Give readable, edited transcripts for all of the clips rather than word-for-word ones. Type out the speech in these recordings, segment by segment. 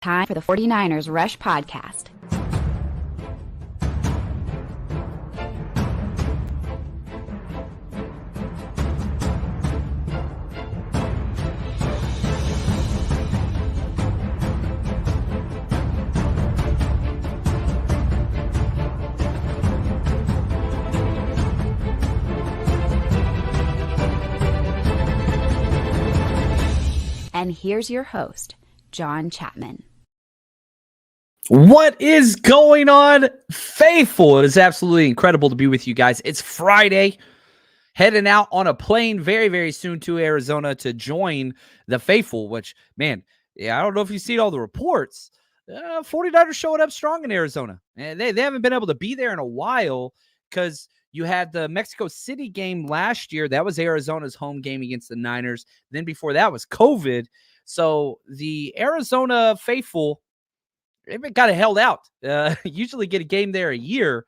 Time for the 49ers Rush Podcast. And here's your host, John Chapman. What is going on, faithful? It is absolutely incredible to be with you guys. It's Friday, heading out on a plane very, very soon to Arizona to join the faithful, which, man, I don't know if you've seen all the reports. 49ers showing up strong in Arizona, and they haven't been able to be there in a while because you had the Mexico City game last year. That was Arizona's home game against the Niners. Then before that was COVID. So the Arizona faithful, they've been kind of held out. Usually get a game there a year.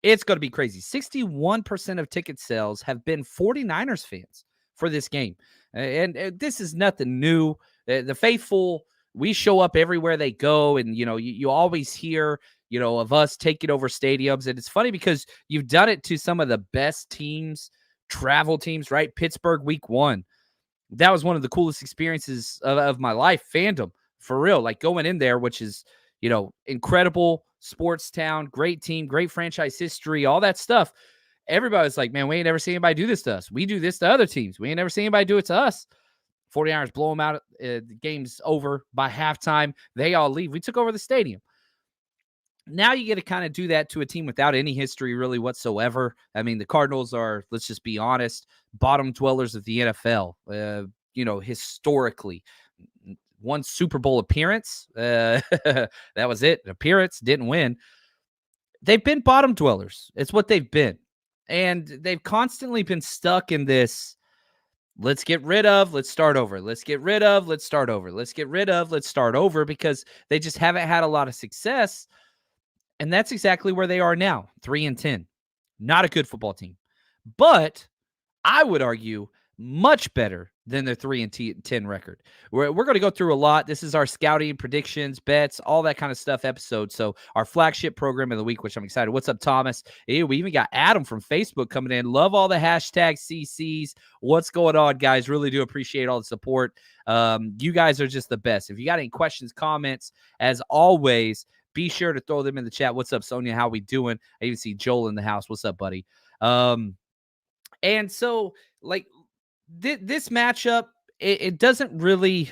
It's going to be crazy. 61% of ticket sales have been 49ers fans for this game. And this is nothing new. The faithful, we show up everywhere they go. And, you always hear, of us taking over stadiums. And it's funny because you've done it to some of the best teams, travel teams, right? Pittsburgh week 1. That was one of the coolest experiences of my life, fandom. For real, like going in there, which is, incredible sports town, great team, great franchise history, all that stuff. Everybody's like, man, we ain't never seen anybody do this to us. We do this to other teams. We ain't never seen anybody do it to us. 49ers blow them out. The game's over by halftime. They all leave. We took over the stadium. Now you get to kind of do that to a team without any history really whatsoever. I mean, the Cardinals are, let's just be honest, bottom dwellers of the NFL, historically. One Super Bowl appearance. That was it. An appearance, didn't win. They've been bottom dwellers. It's what they've been. And they've constantly been stuck in this, let's get rid of, let's start over. Let's get rid of, let's start over. Let's get rid of, let's start over, because they just haven't had a lot of success. And that's exactly where they are now, 3-10. Not a good football team. But I would argue much better than their 3-10 record. We're going to go through a lot. This is our scouting, predictions, bets, all that kind of stuff episode. So our flagship program of the week, which I'm excited. What's up, Thomas? Hey, we even got Adam from Facebook coming in. Love all the hashtag CCs. What's going on, guys? Really do appreciate all the support. You guys are just the best. If you got any questions, comments, as always, be sure to throw them in the chat. What's up, Sonia? How we doing? I even see Joel in the house. What's up, buddy? And so, like, this matchup, it doesn't really,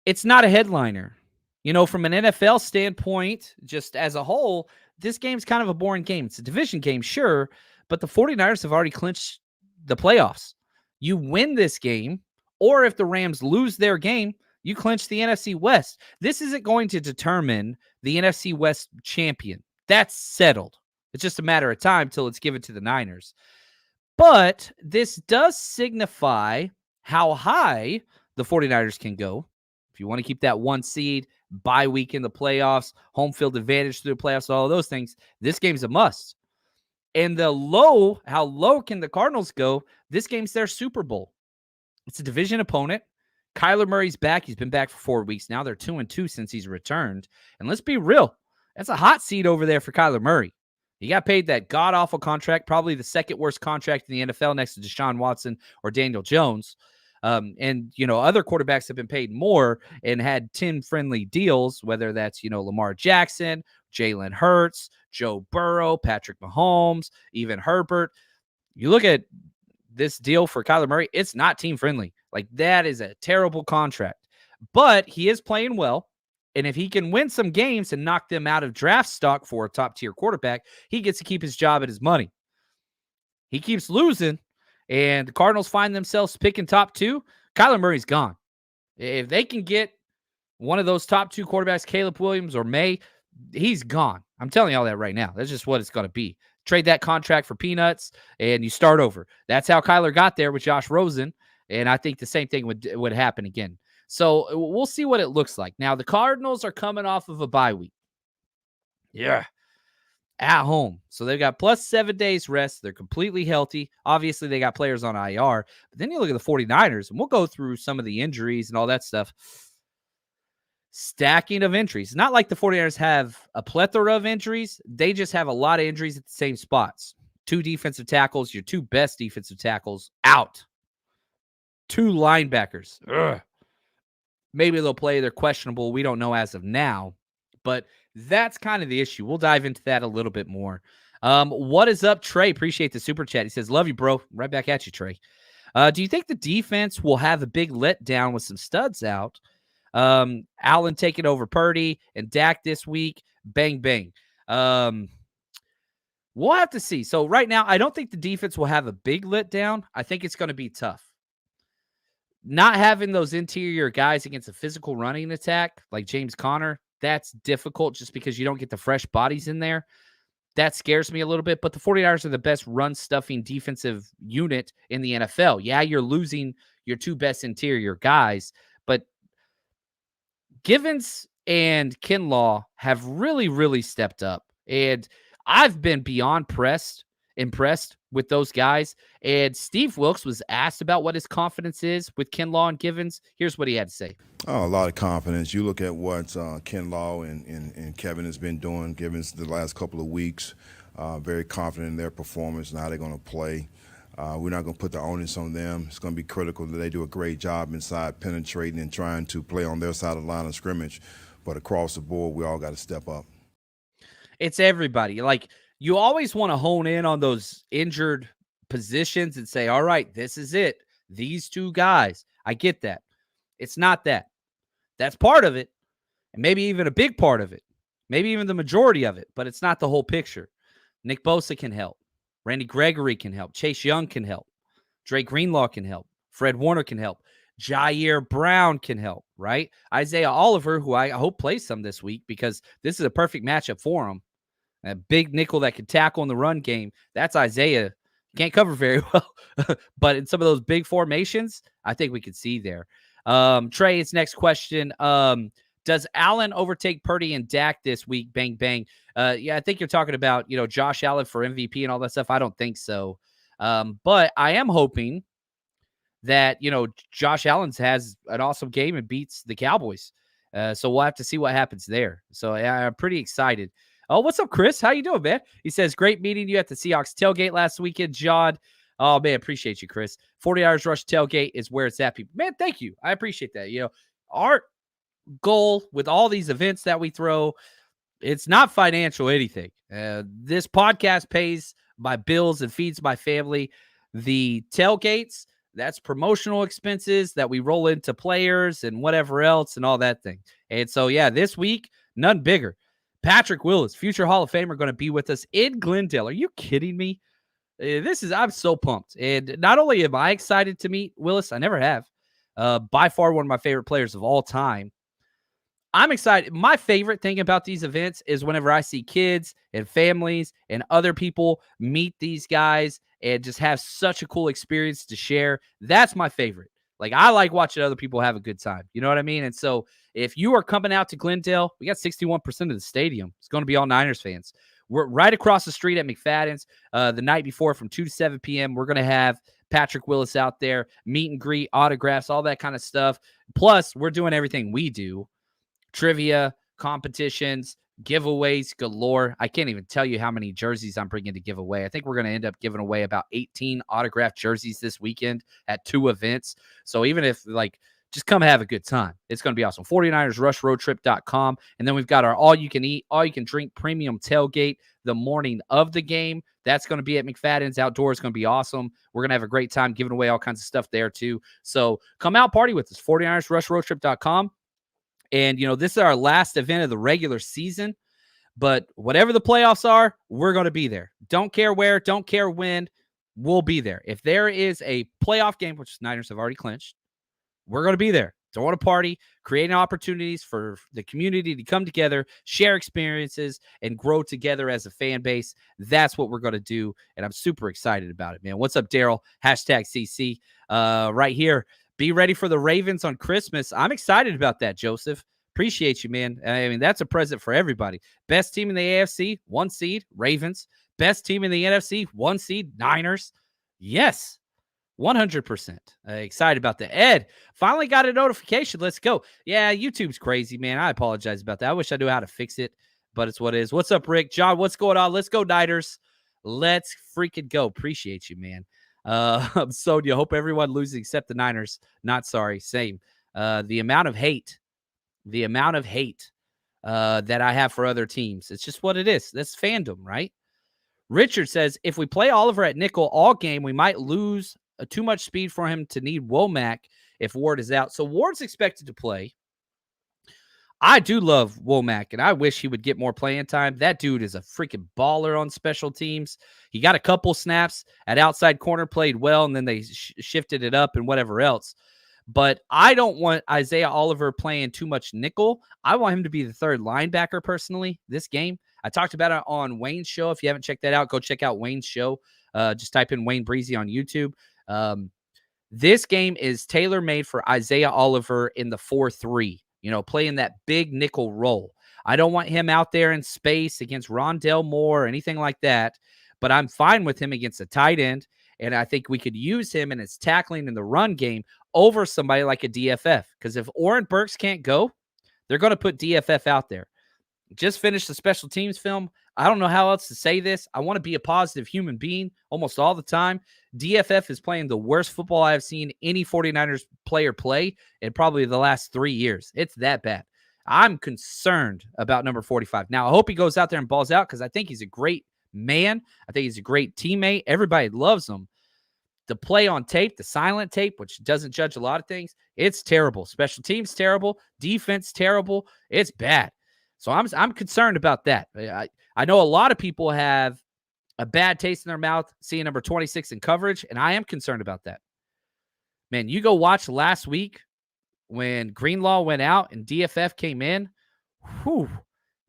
it's not a headliner. From an NFL standpoint, just as a whole, this game's kind of a boring game. It's a division game, sure, but the 49ers have already clinched the playoffs. You win this game, or if the Rams lose their game, you clinch the NFC West. This isn't going to determine the NFC West champion. That's settled. It's just a matter of time till it's given to the Niners. But this does signify how high the 49ers can go. If you want to keep that 1 seed, bye week in the playoffs, home field advantage through the playoffs, all of those things, this game's a must. And how low can the Cardinals go? This game's their Super Bowl. It's a division opponent. Kyler Murray's back. He's been back for 4 weeks now. They're 2-2 since he's returned. And let's be real, that's a hot seat over there for Kyler Murray. He got paid that god-awful contract, probably the second worst contract in the NFL next to Deshaun Watson or Daniel Jones. And other quarterbacks have been paid more and had team-friendly deals, whether that's, Lamar Jackson, Jalen Hurts, Joe Burrow, Patrick Mahomes, even Herbert. You look at this deal for Kyler Murray, it's not team-friendly. Like, that is a terrible contract. But he is playing well. And if he can win some games and knock them out of draft stock for a top-tier quarterback, he gets to keep his job and his money. He keeps losing, and the Cardinals find themselves picking top 2, Kyler Murray's gone. If they can get one of those top 2 quarterbacks, Caleb Williams or May, he's gone. I'm telling you all that right now. That's just what it's going to be. Trade that contract for peanuts, and you start over. That's how Kyler got there with Josh Rosen, and I think the same thing would happen again. So we'll see what it looks like. Now, the Cardinals are coming off of a bye week. Yeah. At home. So they've got plus 7 days rest. They're completely healthy. Obviously, they got players on IR. But then you look at the 49ers, and we'll go through some of the injuries and all that stuff. stacking of injuries. Not like the 49ers have a plethora of injuries. They just have a lot of injuries at the same spots. 2 defensive tackles, your 2 best defensive tackles out. 2 linebackers. Ugh. Maybe they'll play. They're questionable. We don't know as of now. But that's kind of the issue. We'll dive into that a little bit more. What is up, Trey? Appreciate the super chat. He says, love you, bro. Right back at you, Trey. Do you think the defense will have a big letdown with some studs out? Allen taking over Purdy and Dak this week. Bang, bang. We'll have to see. So right now, I don't think the defense will have a big letdown. I think it's going to be tough. Not having those interior guys against a physical running attack like James Conner, that's difficult just because you don't get the fresh bodies in there. That scares me a little bit, but the 49ers are the best run-stuffing defensive unit in the NFL. Yeah, you're losing your 2 best interior guys, but Givens and Kinlaw have really, really stepped up. And I've been beyond impressed with those guys. And Steve Wilkes was asked about what his confidence is with Kinlaw and Givens. Here's what he had to say. Oh, a lot of confidence. You look at what Kinlaw and Kevin has been doing, Givens, the last couple of weeks. Very confident in their performance and how they're going to play. We're not going to put the onus on them. It's going to be critical that they do a great job inside penetrating and trying to play on their side of the line of scrimmage. But across the board, we all got to step up. It's everybody. Like, you always want to hone in on those injured positions and say, all right, this is it. These 2 guys. I get that. It's not that. That's part of it, and maybe even a big part of it, maybe even the majority of it, but it's not the whole picture. Nick Bosa can help. Randy Gregory can help. Chase Young can help. Drake Greenlaw can help. Fred Warner can help. Jair Brown can help, right? Isaiah Oliver, who I hope plays some this week because this is a perfect matchup for him. A big nickel that can tackle in the run game. That's Isaiah. Can't cover very well, but in some of those big formations, I think we could see there. Trey, it's next question. Does Allen overtake Purdy and Dak this week? Bang, bang. Yeah, I think you're talking about, Josh Allen for MVP and all that stuff. I don't think so. But I am hoping that, Josh Allen has an awesome game and beats the Cowboys. So we'll have to see what happens there. So yeah, I'm pretty excited. Oh, what's up, Chris? How you doing, man? He says, great meeting you at the Seahawks tailgate last weekend, John. Oh, man, appreciate you, Chris. 49ers Rush tailgate is where it's at, people. Man, thank you. I appreciate that. Our goal with all these events that we throw, it's not financial anything. This podcast pays my bills and feeds my family. The tailgates, that's promotional expenses that we roll into players and whatever else and all that thing. And so, yeah, this week, none bigger. Patrick Willis, future Hall of Famer, going to be with us in Glendale. Are you kidding me? I'm so pumped. And not only am I excited to meet Willis, I never have. By far one of my favorite players of all time. I'm excited. My favorite thing about these events is whenever I see kids and families and other people meet these guys and just have such a cool experience to share. That's my favorite. Like, I like watching other people have a good time. You know what I mean? And so if you are coming out to Glendale, we got 61% of the stadium. It's going to be all Niners fans. We're right across the street at McFadden's the night before from 2 to 7 p.m. We're going to have Patrick Willis out there, meet and greet, autographs, all that kind of stuff. Plus, we're doing everything we do. Trivia, competitions, giveaways galore. I can't even tell you how many jerseys I'm bringing to give away. I think we're going to end up giving away about 18 autographed jerseys this weekend at 2 events. So even if, just come have a good time. It's going to be awesome. 49ersrushroadtrip.com. And then we've got our all-you-can-eat, all-you-can-drink premium tailgate the morning of the game. That's going to be at McFadden's outdoors. It's going to be awesome. We're going to have a great time giving away all kinds of stuff there too. So come out, party with us. 49ersrushroadtrip.com. And, this is our last event of the regular season. But whatever the playoffs are, we're going to be there. Don't care where, don't care when, we'll be there. If there is a playoff game, which Niners have already clinched, we're going to be there. Throwing a party, creating opportunities for the community to come together, share experiences, and grow together as a fan base. That's what we're going to do, and I'm super excited about it, man. What's up, Daryl? #CC right here. Be ready for the Ravens on Christmas. I'm excited about that, Joseph. Appreciate you, man. I mean, that's a present for everybody. Best team in the AFC, 1 seed, Ravens. Best team in the NFC, 1 seed, Niners. Yes. 100%. Excited about that. Ed, finally got a notification. Let's go. Yeah, YouTube's crazy, man. I apologize about that. I wish I knew how to fix it, but it's what it is. What's up, Rick? John, what's going on? Let's go, Niners. Let's freaking go. Appreciate you, man. Sonia, hope everyone loses except the Niners. Not sorry. Same. The amount of hate that I have for other teams. It's just what it is. That's fandom, right? Richard says, if we play Oliver at nickel all game, we might lose too much speed for him to need Womack if Ward is out. So Ward's expected to play. I do love Womack, and I wish he would get more playing time. That dude is a freaking baller on special teams. He got a couple snaps at outside corner, played well, and then they shifted it up and whatever else. But I don't want Isaiah Oliver playing too much nickel. I want him to be the third linebacker personally this game. I talked about it on Wayne's show. If you haven't checked that out, go check out Wayne's show. Just type in Wayne Breezy on YouTube. This game is tailor-made for Isaiah Oliver in the 4-3, playing that big nickel role. I don't want him out there in space against Rondell Moore or anything like that, but I'm fine with him against a tight end, and I think we could use him in his tackling in the run game over somebody like a DFF, because if Oren Burks can't go, they're going to put DFF out there. Just finished the special teams film. I don't know how else to say this. I want to be a positive human being almost all the time. DFF is playing the worst football I've seen any 49ers player play in probably the last 3 years. It's that bad. I'm concerned about number 45. Now, I hope he goes out there and balls out because I think he's a great man. I think he's a great teammate. Everybody loves him. The play on tape, the silent tape, which doesn't judge a lot of things, it's terrible. Special teams, terrible. Defense, terrible. It's bad. So I'm concerned about that. I know a lot of people have a bad taste in their mouth seeing number 26 in coverage, and I am concerned about that. Man, you go watch last week when Greenlaw went out and DFF came in. Whew,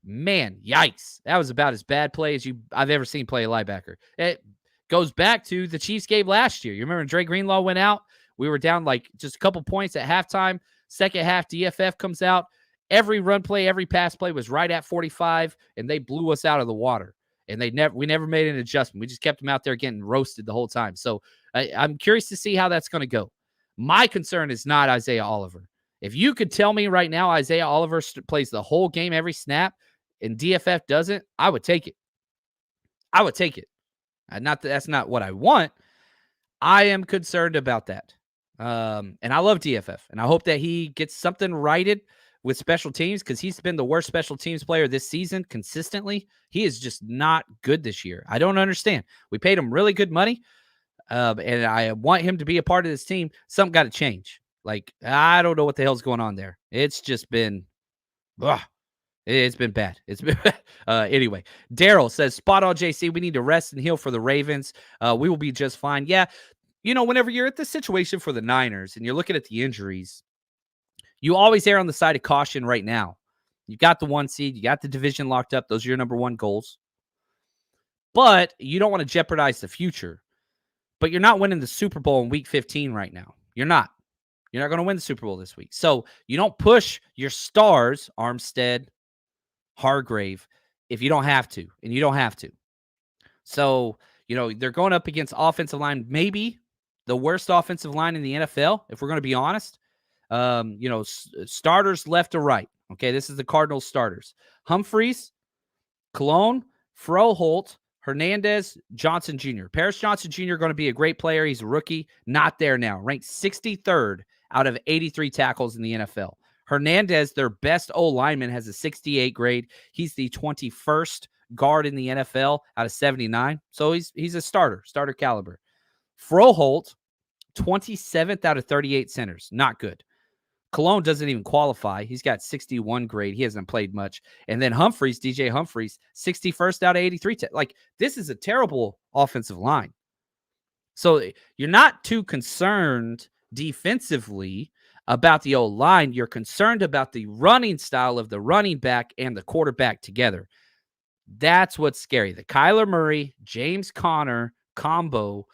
man, yikes. That was about as bad play as I've ever seen play a linebacker. It goes back to the Chiefs game last year. You remember when Dre Greenlaw went out? We were down like just a couple points at halftime. Second half, DFF comes out. Every run play, every pass play was right at 45, and they blew us out of the water. And we never made an adjustment. We just kept them out there getting roasted the whole time. So I'm curious to see how that's going to go. My concern is not Isaiah Oliver. If you could tell me right now Isaiah Oliver plays the whole game, every snap, and DFF doesn't, I would take it. I would take it. That's not what I want. I am concerned about that. And I love DFF, and I hope that he gets something righted with special teams, because he's been the worst special teams player this season consistently. He is just not good this year. I don't understand. We paid him really good money, and I want him to be a part of this team. Something got to change. Like, I don't know what the hell's going on there. It's just been, it's been bad. It's been bad. Anyway, Daryl says, spot on, JC. We need to rest and heal for the Ravens. We will be just fine. Yeah, whenever you're at this situation for the Niners and you're looking at the injuries, you always err on the side of caution right now. You got the 1 seed. You got the division locked up. Those are your number one goals. But you don't want to jeopardize the future. But you're not winning the Super Bowl in Week 15 right now. You're not. You're not going to win the Super Bowl this week. So you don't push your stars, Armstead, Hargrave, if you don't have to. And you don't have to. So, they're going up against offensive line, maybe the worst offensive line in the NFL, if we're going to be honest. Starters left to right. Okay, this is the Cardinals starters. Humphreys, Cologne, Froholt, Hernandez, Johnson Jr. Paris Johnson Jr. going to be a great player. He's a rookie. Not there now. Ranked 63rd out of 83 tackles in the NFL. Hernandez, their best O-lineman, has a 68 grade. He's the 21st guard in the NFL out of 79. So he's a starter caliber. Froholt, 27th out of 38 centers. Not good. Cologne doesn't even qualify. He's got 61 grade. He hasn't played much. And then Humphreys, DJ Humphreys, 61st out of 83. Like, this is a terrible offensive line. So you're not too concerned defensively about the O-line. You're concerned about the running style of the running back and the quarterback together. That's what's scary. The Kyler Murray, James Conner combo,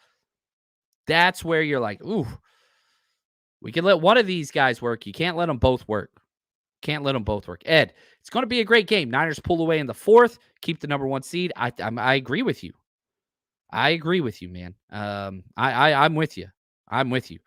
that's where you're like, ooh, we can let one of these guys work. You can't let them both work. Can't let them both work. Ed, it's going to be a great game. Niners pull away in the 4th, keep the number 1 seed. I agree with you. I agree with you, man. I'm with you. I'm with you.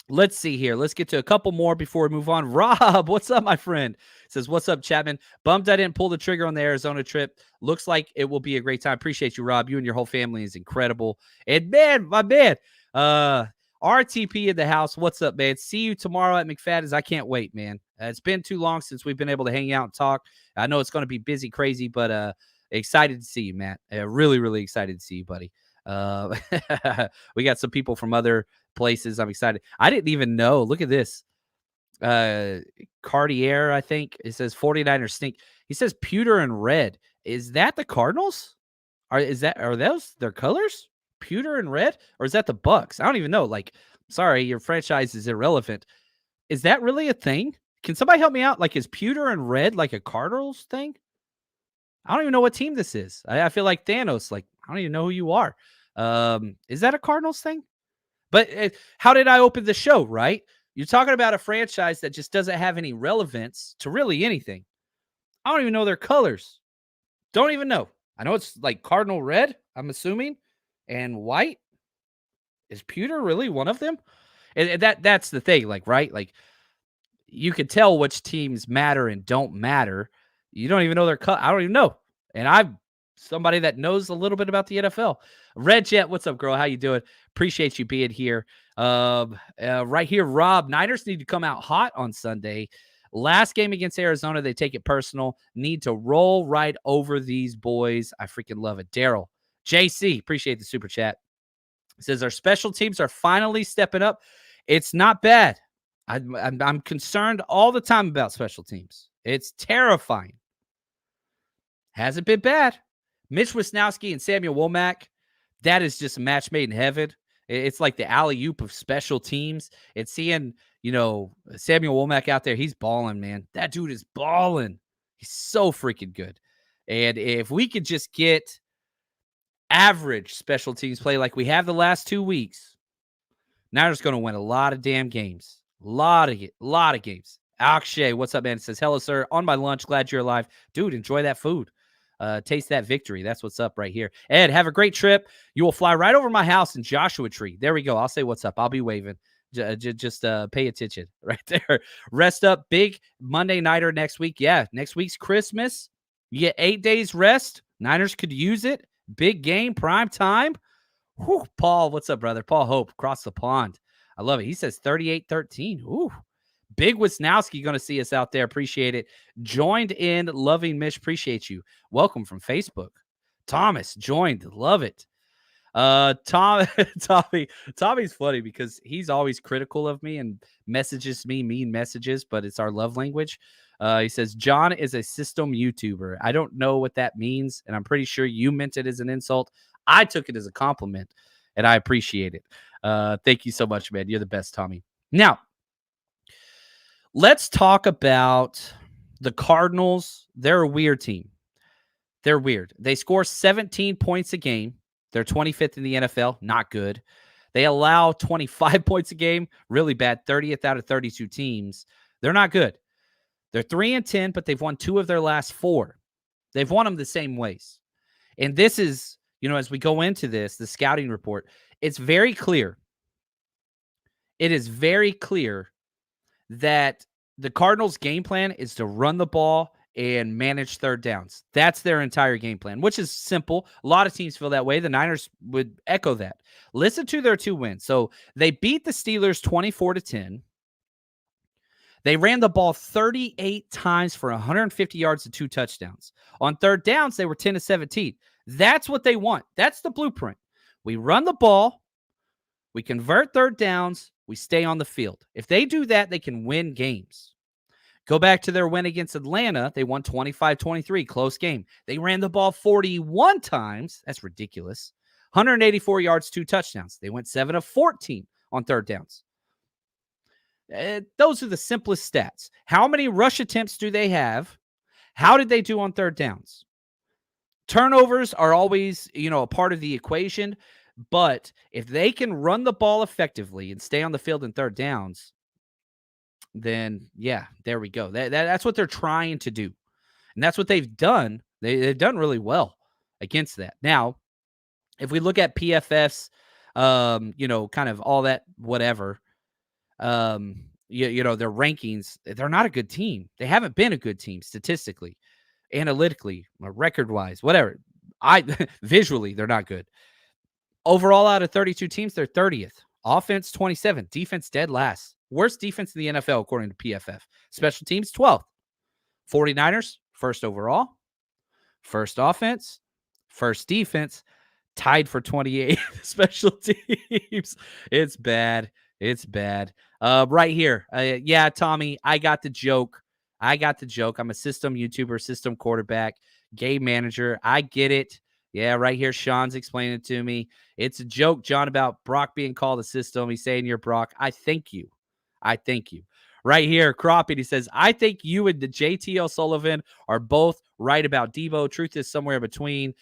Let's see here. Let's get to a couple more before we move on. Rob, what's up, my friend? Says, what's up, Chapman? Bummed I didn't pull the trigger on the Arizona trip. Looks like it will be a great time. Appreciate you, Rob. You and your whole family is incredible. And man, my man, RTP in the house. What's up, man? See you tomorrow at McFadden's. I can't wait, man. It's been too long since we've been able to hang out and talk. I know it's going to be busy, crazy, but excited to see you, Matt. Really, really excited to see you, buddy. We got some people from other places. I'm excited. I didn't even know. Look at this. Cartier, I think. It says 49ers stink. He says pewter and red. Is that the Cardinals? Are those their colors? Pewter and red? Or is that the Bucks? I don't even know. Like, sorry, your franchise is irrelevant. Is that really a thing? Can somebody help me out? Like, is pewter and red like a Cardinals thing? I don't even know what team this is. I feel like Thanos. Like, I don't even know who you are. Is that a Cardinals thing? But how did I open the show, right? You're talking about a franchise that just doesn't have any relevance to really anything. I don't even know their colors. Don't even know. I know it's like cardinal red, I'm assuming, and white. Is pewter really one of them? And that's the thing, like, right? Like, you can tell which teams matter and don't matter. You don't even know their color. I don't even know. And I'm somebody that knows a little bit about the NFL. Red Jet, what's up, girl? How you doing? Appreciate you being here. Right here, Rob. Niners need to come out hot on Sunday. Last game against Arizona, they take it personal. Need to roll right over these boys. I freaking love it. Daryl, JC, appreciate the super chat. Says our special teams are finally stepping up. It's not bad. I'm concerned all the time about special teams. It's terrifying. Hasn't been bad. Mitch Wisnowski and Samuel Womack, that is just a match made in heaven. It's like the alley-oop of special teams. It's seeing, Samuel Womack out there. He's balling, man. That dude is balling. He's so freaking good. And if we could just get average special teams play like we have the last 2 weeks, Niners going to win a lot of damn games. A lot of games. Akshay, what's up, man? It says, hello, sir. On my lunch. Glad you're alive. Dude, enjoy that food. Taste that victory. That's what's up right here. Ed, have a great trip. You will fly right over my house in Joshua Tree. There we go. I'll say what's up. I'll be waving. Just pay attention right there. Rest up. Big Monday nighter next week. Yeah, next week's Christmas. You get 8 days rest. Niners could use it. Big game, prime time. Whew, Paul, what's up, brother? Paul Hope, across the pond. I love it. He says 38-13. Ooh. Big Wisnowski going to see us out there. Appreciate it. Joined in, loving Mish. Appreciate you. Welcome from Facebook. Thomas joined. Love it. Tommy's funny because he's always critical of me and messages me mean messages, but it's our love language. He says, John is a system YouTuber. I don't know what that means, and I'm pretty sure you meant it as an insult. I took it as a compliment, and I appreciate it. Thank you so much, man. You're the best, Tommy. Now, let's talk about the Cardinals. They're a weird team. They're weird. They score 17 points a game. They're 25th in the NFL. Not good. They allow 25 points a game. Really bad. 30th out of 32 teams. They're not good. They're 3-10, but they've won 2 of their last 4. They've won them the same ways. And this is, as we go into this, the scouting report, it's very clear. It is very clear that the Cardinals' game plan is to run the ball and manage third downs. That's their entire game plan, which is simple. A lot of teams feel that way. The Niners would echo that. Listen to their 2 wins. So they beat the Steelers 24-10. They ran the ball 38 times for 150 yards and 2 touchdowns. On third downs, they were 10-17. That's what they want. That's the blueprint. We run the ball. We convert third downs. We stay on the field. If they do that, they can win games. Go back to their win against Atlanta. They won 25-23, close game. They ran the ball 41 times. That's ridiculous. 184 yards, 2 touchdowns. They went 7 of 14 on third downs. Those are the simplest stats. How many rush attempts do they have? How did they do on third downs? Turnovers are always, a part of the equation. But if they can run the ball effectively and stay on the field in third downs, then, yeah, there we go. That's what they're trying to do. And that's what they've done. They've done really well against that. Now, if we look at PFF's kind of all that, whatever. Their rankings, they're not a good team. They haven't been a good team statistically, analytically, record-wise, whatever. Visually, they're not good. Overall, out of 32 teams, they're 30th. Offense, 27. Defense, dead last. Worst defense in the NFL, according to PFF. Special teams, 12th. 49ers, first overall. First offense. First defense. Tied for 28 special teams. It's bad. It's bad. Right here. Yeah, Tommy, I got the joke. I'm a system YouTuber, system quarterback, game manager. I get it. Yeah, right here. Sean's explaining it to me. It's a joke, John, about Brock being called a system. He's saying you're Brock. I thank you. Right here, Crappie, he says, I think you and the JT O'Sullivan are both right about Deebo. Truth is somewhere between.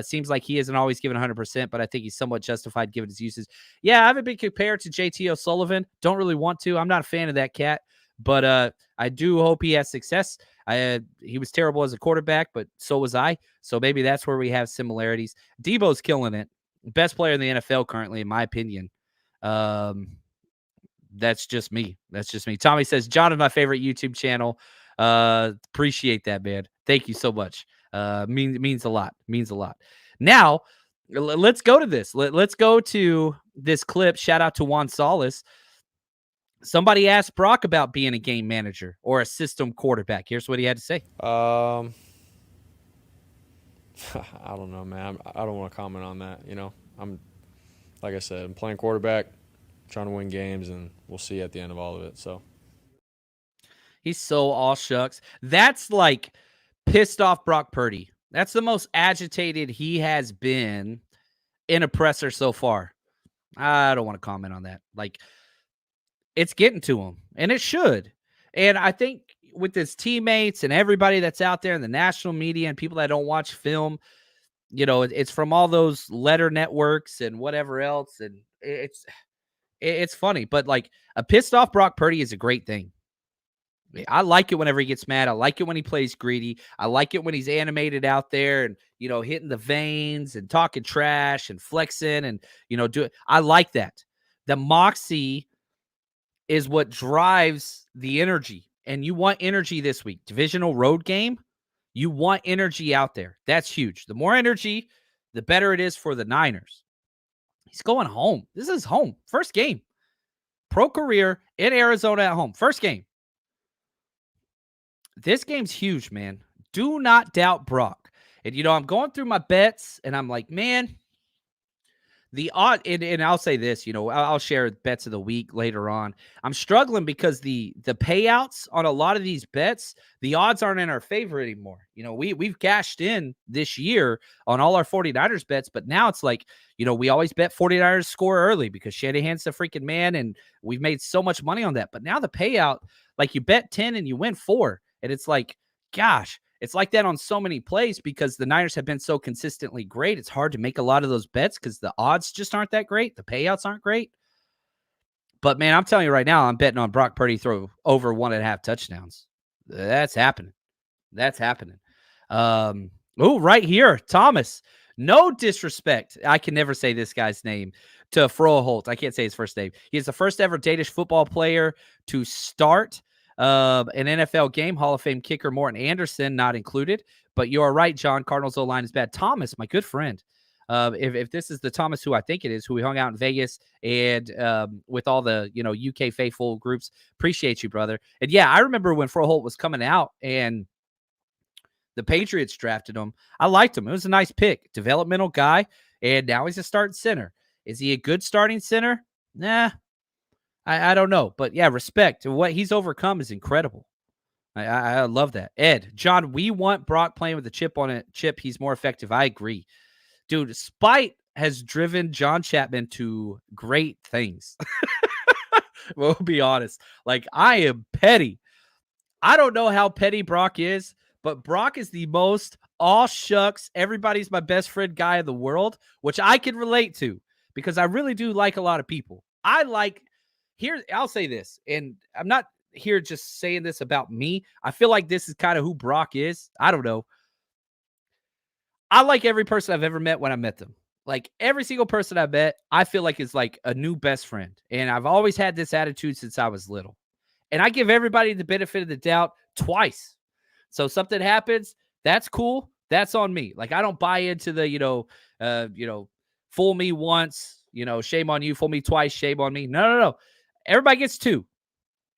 Seems like he isn't always given 100%, but I think he's somewhat justified given his uses. Yeah, I haven't been compared to JT O'Sullivan. Don't really want to. I'm not a fan of that cat, but I do hope he has success. He was terrible as a quarterback, but so was I. So maybe that's where we have similarities. Deebo's killing it. Best player in the NFL currently, in my opinion. That's just me. Tommy says, John is my favorite YouTube channel. Appreciate that, man. Thank you so much. Means a lot. Now, let's go to this. Let's go to this clip. Shout out to Juan Solis. Somebody asked Brock about being a game manager or a system quarterback. Here's what he had to say. I don't know, man. I don't want to comment on that. Like I said, I'm playing quarterback, trying to win games, and we'll see at the end of all of it. So he's so all shucks. That's like pissed off Brock Purdy. That's the most agitated he has been in a presser so far. I don't want to comment on that. Like, it's getting to him, and it should. And I think with his teammates and everybody that's out there in the national media and people that don't watch film, it's from all those letter networks and whatever else. And it's funny, but like a pissed off Brock Purdy is a great thing. I like it whenever he gets mad. I like it when he plays greedy. I like it when he's animated out there and, hitting the veins and talking trash and flexing and, do it. I like that. The moxie is what drives the energy. And you want energy this week. Divisional road game, you want energy out there. That's huge. The more energy, the better it is for the Niners. He's going home. This is home. First game. Pro career in Arizona at home. First game. This game's huge, man. Do not doubt Brock. And, I'm going through my bets, and I'm like, man, the odd, and I'll say this, I'll share bets of the week later on. I'm struggling because the payouts on a lot of these bets, the odds aren't in our favor anymore. We've cashed in this year on all our 49ers bets, but now it's like, we always bet 49ers score early because Shanahan's the freaking man, and we've made so much money on that. But now the payout, like you bet 10 and you win 4, and it's like, gosh, it's like that on so many plays because the Niners have been so consistently great. It's hard to make a lot of those bets because the odds just aren't that great. The payouts aren't great. But, man, I'm telling you right now, I'm betting on Brock Purdy throw over 1.5 touchdowns. That's happening. Right here, Thomas. No disrespect. I can never say this guy's name. To Froholt. I can't say his first name. He is the first ever Danish football player to start an NFL game. Hall of Fame kicker Morten Andersen not included. But you are right, John. Cardinals O-line is bad. Thomas, my good friend. If this is the Thomas who I think it is, who we hung out in Vegas and with all the UK faithful groups, appreciate you, brother. And yeah, I remember when Froholt was coming out and the Patriots drafted him. I liked him. It was a nice pick, developmental guy, and now he's a starting center. Is he a good starting center? Nah. I don't know, but yeah, respect. What he's overcome is incredible. I love that. Ed, John, we want Brock playing with a chip on it. Chip, he's more effective. I agree. Dude, spite has driven John Chapman to great things. We'll be honest. Like, I am petty. I don't know how petty Brock is, but Brock is the most all shucks, everybody's my best friend guy in the world, which I can relate to because I really do like a lot of people. I'll say this, and I'm not here just saying this about me. I feel like this is kind of who Brock is. I don't know. I like every person I've ever met when I met them. Like every single person I met, I feel like is like a new best friend. And I've always had this attitude since I was little. And I give everybody the benefit of the doubt twice. So something happens, that's cool. That's on me. Like I don't buy into the, fool me once, shame on you, fool me twice, shame on me. No. Everybody gets two.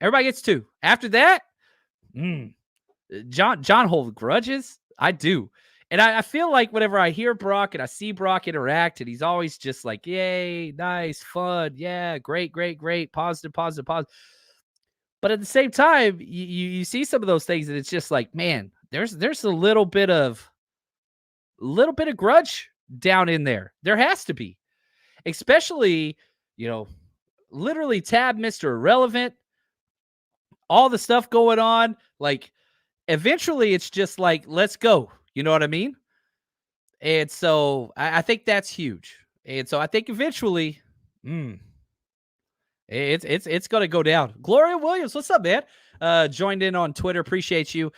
Everybody gets two. After that, John holds grudges. I do. And I feel like whenever I hear Brock and I see Brock interact, and he's always just like, yay, nice, fun. Yeah, great, positive. But at the same time, you see some of those things, and it's just like, man, there's a little bit of grudge down in there. There has to be, especially, literally Tab Mr. Irrelevant, all the stuff going on. Like, eventually, it's just like, let's go. You know what I mean? And so I think that's huge. And so I think eventually, it's going to go down. Gloria Williams, what's up, man? Joined in on Twitter. Appreciate you.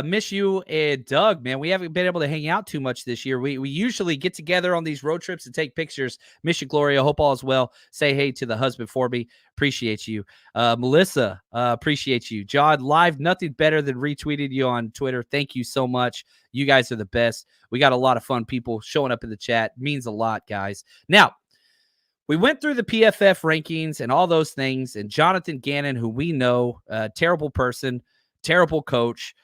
Miss you and Doug, man. We haven't been able to hang out too much this year. We usually get together on these road trips and take pictures. Miss you, Gloria. Hope all is well. Say hey to the husband for me. Appreciate you. Melissa, appreciate you. John, live, nothing better than retweeting you on Twitter. Thank you so much. You guys are the best. We got a lot of fun people showing up in the chat. Means a lot, guys. Now, we went through the PFF rankings and all those things, and Jonathan Gannon, who we know, terrible person, terrible coach.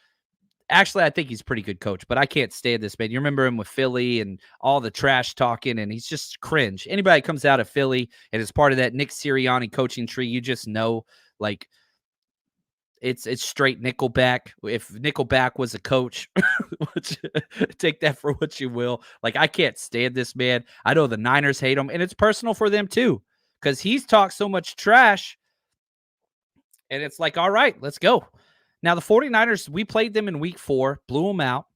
Actually, I think he's a pretty good coach, but I can't stand this man. You remember him with Philly and all the trash talking, and he's just cringe. Anybody that comes out of Philly and is part of that Nick Sirianni coaching tree, you just know, like, it's straight Nickelback. If Nickelback was a coach, take that for what you will. Like, I can't stand this man. I know the Niners hate him, and it's personal for them too, because he's talked so much trash, and it's like, all right, let's go. Now, the 49ers, we played them in week 4, blew them out.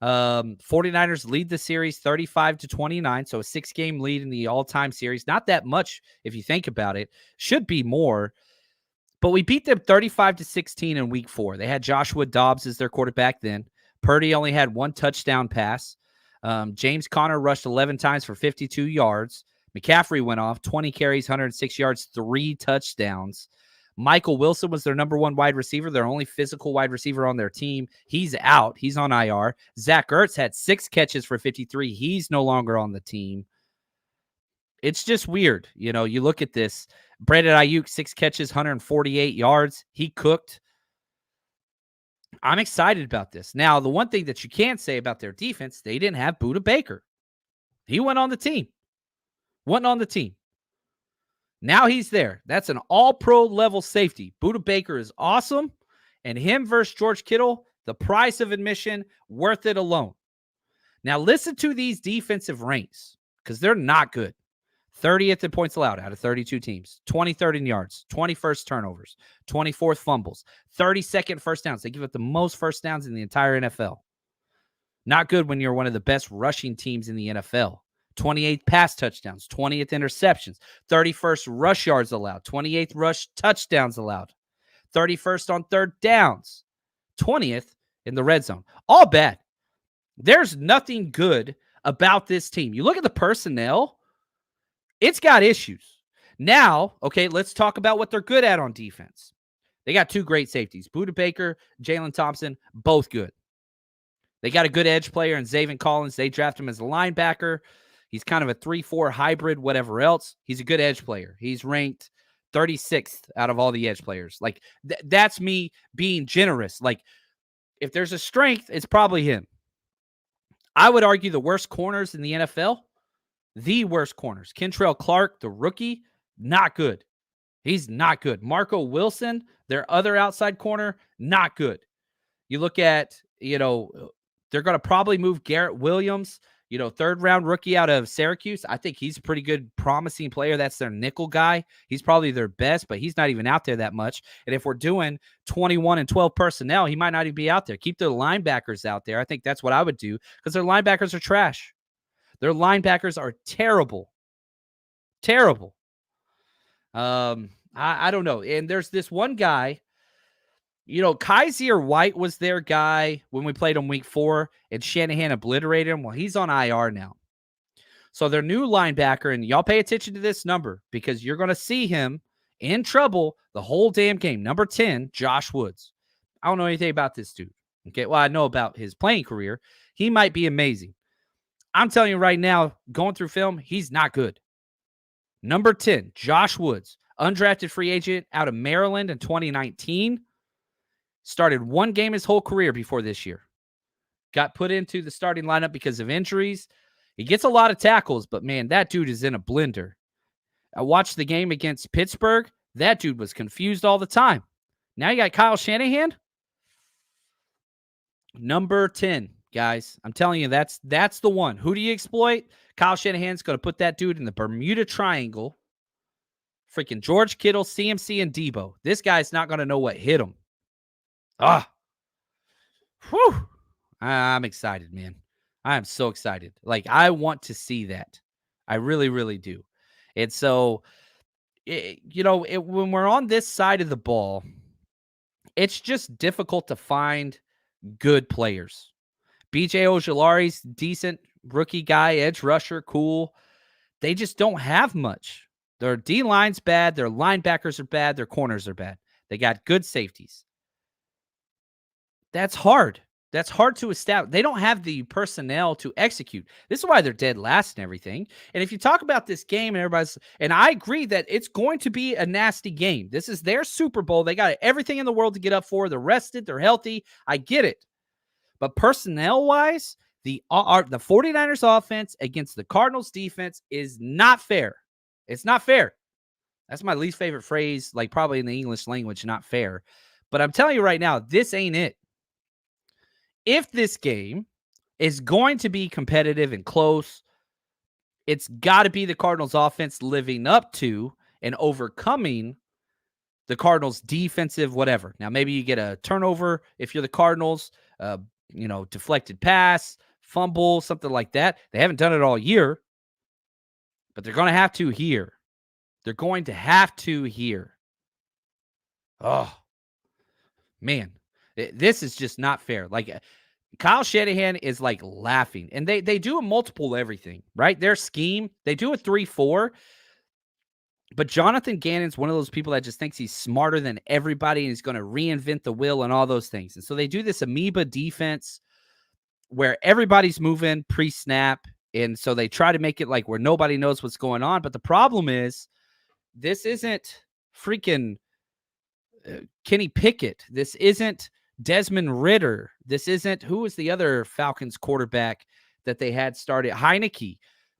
49ers lead the series 35-29, so a 6-game lead in the all-time series. Not that much if you think about it. Should be more. But we beat them 35-16 in week 4. They had Joshua Dobbs as their quarterback then. Purdy only had 1 touchdown pass. James Conner rushed 11 times for 52 yards. McCaffrey went off, 20 carries, 106 yards, 3 touchdowns. Michael Wilson was their number 1 wide receiver, their only physical wide receiver on their team. He's out. He's on IR. Zach Ertz had 6 catches for 53. He's no longer on the team. It's just weird. You look at this. Brandon Ayuk, 6 catches, 148 yards. He cooked. I'm excited about this. Now, the one thing that you can't say about their defense, they didn't have Budda Baker. He went on the team. Now he's there. That's an all-pro level safety. Budda Baker is awesome. And him versus George Kittle, the price of admission, worth it alone. Now, listen to these defensive ranks, because they're not good. 30th in points allowed out of 32 teams, 23rd in yards, 21st turnovers, 24th fumbles, 32nd first downs. They give up the most first downs in the entire NFL. Not good when you're one of the best rushing teams in the NFL. 28th pass touchdowns, 20th interceptions, 31st rush yards allowed, 28th rush touchdowns allowed, 31st on third downs, 20th in the red zone. All bad. There's nothing good about this team. You look at the personnel, it's got issues. Now, okay, let's talk about what they're good at on defense. They got 2 great safeties, Budda Baker, Jalen Thompson, both good. They got a good edge player in Zaven Collins. They draft him as a linebacker. He's kind of a 3-4 hybrid, whatever else. He's a good edge player. He's ranked 36th out of all the edge players. Like, that's me being generous. Like, if there's a strength, it's probably him. I would argue the worst corners in the NFL. The worst corners. Kentrell Clark, the rookie, not good. He's not good. Marco Wilson, their other outside corner, not good. You look at, they're going to probably move Garrett Williams, 3rd-round rookie out of Syracuse. I think he's a pretty good, promising player. That's their nickel guy. He's probably their best, but he's not even out there that much. And if we're doing 21 and 12 personnel, he might not even be out there. Keep their linebackers out there. I think that's what I would do, because their linebackers are trash. Their linebackers are terrible. Terrible. I don't know. And there's this one guy, Kaiser White was their guy when we played him week 4, and Shanahan obliterated him. Well, he's on IR now. So their new linebacker, and y'all pay attention to this number because you're going to see him in trouble the whole damn game. Number 10, Josh Woods. I don't know anything about this dude. Okay, well, I know about his playing career. He might be amazing. I'm telling you right now, going through film, he's not good. Number 10, Josh Woods, undrafted free agent out of Maryland in 2019. Started one game his whole career before this year. Got put into the starting lineup because of injuries. He gets a lot of tackles, but man, that dude is in a blender. I watched the game against Pittsburgh. That dude was confused all the time. Now you got Kyle Shanahan. Number 10, guys. I'm telling you, that's the one. Who do you exploit? Kyle Shanahan's going to put that dude in the Bermuda Triangle. Freaking George Kittle, CMC, and Debo. This guy's not going to know what hit him. Whew. I'm excited, man. I am so excited. Like, I want to see that. I really, really do. And so, when we're on this side of the ball, it's just difficult to find good players. BJ Ojulari's decent rookie guy, edge rusher, cool. They just don't have much. Their D-line's bad. Their linebackers are bad. Their corners are bad. They got good safeties. That's hard. That's hard to establish. They don't have the personnel to execute. This is why they're dead last and everything. And if you talk about this game and I agree that it's going to be a nasty game. This is their Super Bowl. They got everything in the world to get up for. They're rested. They're healthy. I get it. But personnel-wise, the 49ers offense against the Cardinals defense is not fair. It's not fair. That's my least favorite phrase, like probably in the English language, not fair. But I'm telling you right now, this ain't it. If this game is going to be competitive and close, it's got to be the Cardinals offense living up to and overcoming the Cardinals defensive whatever. Now, maybe you get a turnover if you're the Cardinals, deflected pass, fumble, something like that. They haven't done it all year, but they're going to have to here. They're going to have to here. Oh, man. This is just not fair. Like, Kyle Shanahan is like laughing, and they do a multiple everything, right? Their scheme, they do a 3-4, but Jonathan Gannon's one of those people that just thinks he's smarter than everybody, and he's going to reinvent the wheel and all those things. And so they do this amoeba defense where everybody's moving pre-snap, and so they try to make it like where nobody knows what's going on. But the problem is, this isn't freaking Kenny Pickett. This isn't Desmond Ridder. This isn't, who was the other Falcons quarterback that they had started? Heineke.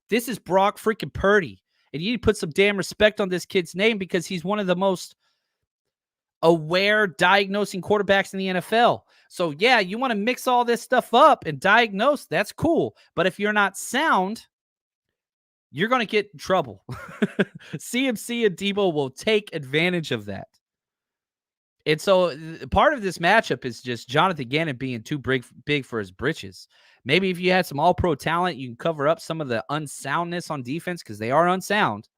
This is Brock freaking Purdy. And you need to put some damn respect on this kid's name because he's one of the most aware diagnosing quarterbacks in the NFL. So, yeah, you want to mix all this stuff up and diagnose. That's cool. But if you're not sound, you're going to get in trouble. CMC and Debo will take advantage of that. And so part of this matchup is just Jonathan Gannon being too big for his britches. Maybe if you had some all-pro talent, you can cover up some of the unsoundness on defense because they are unsound.